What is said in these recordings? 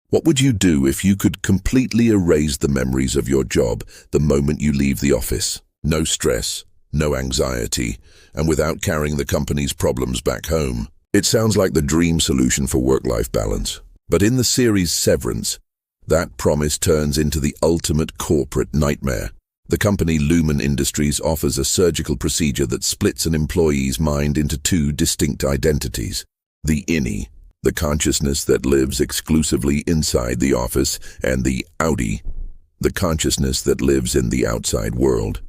What would you do if you could completely erase the memories of your job the moment you leave the office? No stress, no anxiety, and without carrying the company's problems back home. It sounds like the dream solution for work-life balance. But in the series Severance, that promise turns into the ultimate corporate nightmare. The company Lumon Industries offers a surgical procedure that splits an employee's mind into two distinct identities. The Innie, the consciousness that lives exclusively inside the office, and the Outie, the consciousness that lives in the outside world.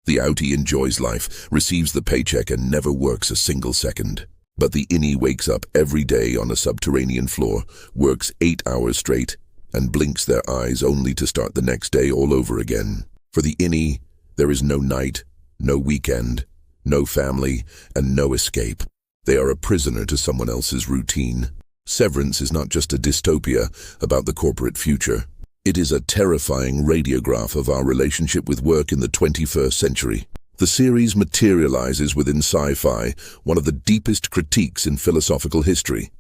The Outie enjoys life, receives the paycheck, and never works a single second. But the Innie wakes up every day on a subterranean floor, works 8 hours straight, and blinks their eyes only to start the next day all over again. For the Innie, there is no night, no weekend, no family, and no escape. They are a prisoner to someone else's routine. Severance is not just a dystopia about the corporate future. It is a terrifying radiograph of our relationship with work in the 21st century. The series materializes within sci-fi, one of the deepest critiques in philosophical history.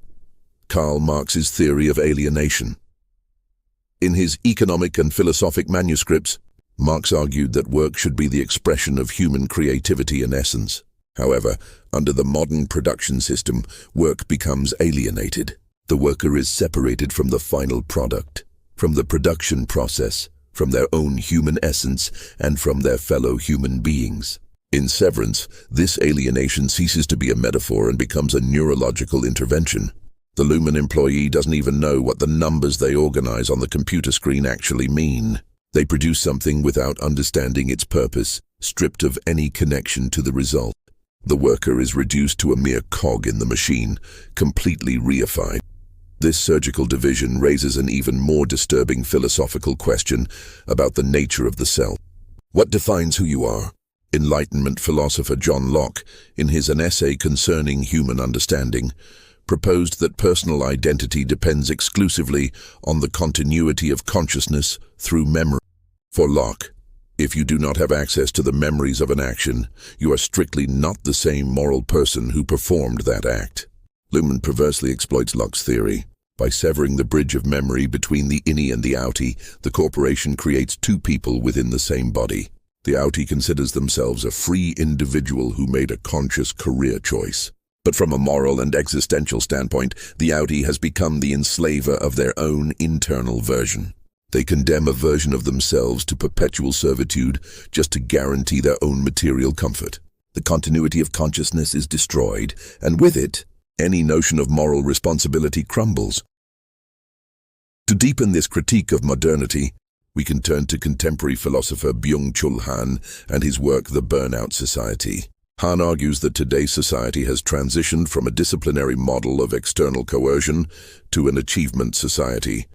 Karl Marx's theory of alienation. In his economic and philosophic manuscripts, Marx argued that work should be the expression of human creativity and essence. However, under the modern production system, work becomes alienated. The worker is separated from the final product, from the production process, from their own human essence, and from their fellow human beings. In Severance, this alienation ceases to be a metaphor and becomes a neurological intervention. The Lumon employee doesn't even know what the numbers they organize on the computer screen actually mean. They produce something without understanding its purpose, stripped of any connection to the result. The worker is reduced to a mere cog in the machine, completely reified. This surgical division raises an even more disturbing philosophical question about the nature of the self. What defines who you are? Enlightenment philosopher John Locke, in his An Essay Concerning Human Understanding, proposed that personal identity depends exclusively on the continuity of consciousness through memory. For Locke, if you do not have access to the memories of an action, you are strictly not the same moral person who performed that act. Lumon perversely exploits Locke's theory. By severing the bridge of memory between the Innie and the Outie, the corporation creates two people within the same body. The Outie considers themselves a free individual who made a conscious career choice. But from a moral and existential standpoint, the Outie has become the enslaver of their own internal version. They condemn a version of themselves to perpetual servitude just to guarantee their own material comfort. The continuity of consciousness is destroyed, and with it, any notion of moral responsibility crumbles. To deepen this critique of modernity, we can turn to contemporary philosopher Byung-Chul Han and his work The Burnout Society. Han argues that today's society has transitioned from a disciplinary model of external coercion to an achievement society,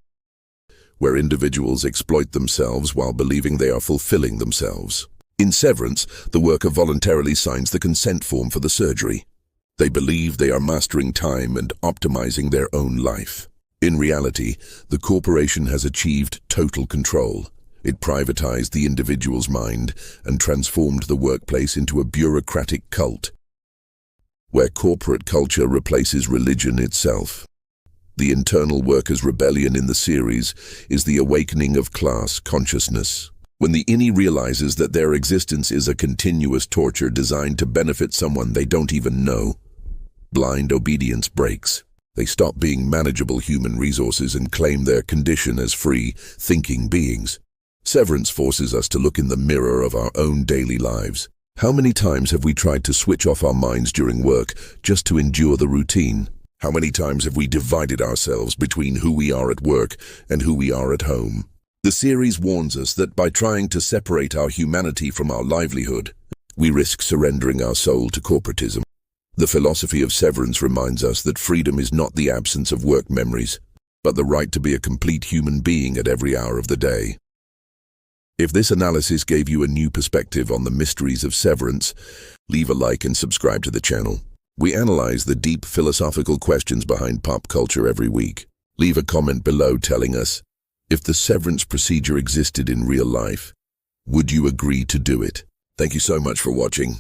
where individuals exploit themselves while believing they are fulfilling themselves. In Severance, the worker voluntarily signs the consent form for the surgery. They believe they are mastering time and optimizing their own life. In reality, the corporation has achieved total control. It privatized the individual's mind and transformed the workplace into a bureaucratic cult, where corporate culture replaces religion itself. The internal workers' rebellion in the series is the awakening of class consciousness. When the Innie realizes that their existence is a continuous torture designed to benefit someone they don't even know, blind obedience breaks. They stop being manageable human resources and claim their condition as free, thinking beings. Severance forces us to look in the mirror of our own daily lives. How many times have we tried to switch off our minds during work just to endure the routine? How many times have we divided ourselves between who we are at work and who we are at home? The series warns us that by trying to separate our humanity from our livelihood, we risk surrendering our soul to corporatism. The philosophy of Severance reminds us that freedom is not the absence of work memories, but the right to be a complete human being at every hour of the day. If this analysis gave you a new perspective on the mysteries of Severance, leave a like and subscribe to the channel. We analyze the deep philosophical questions behind pop culture every week. Leave a comment below telling us, if the severance procedure existed in real life, would you agree to do it? Thank you so much for watching.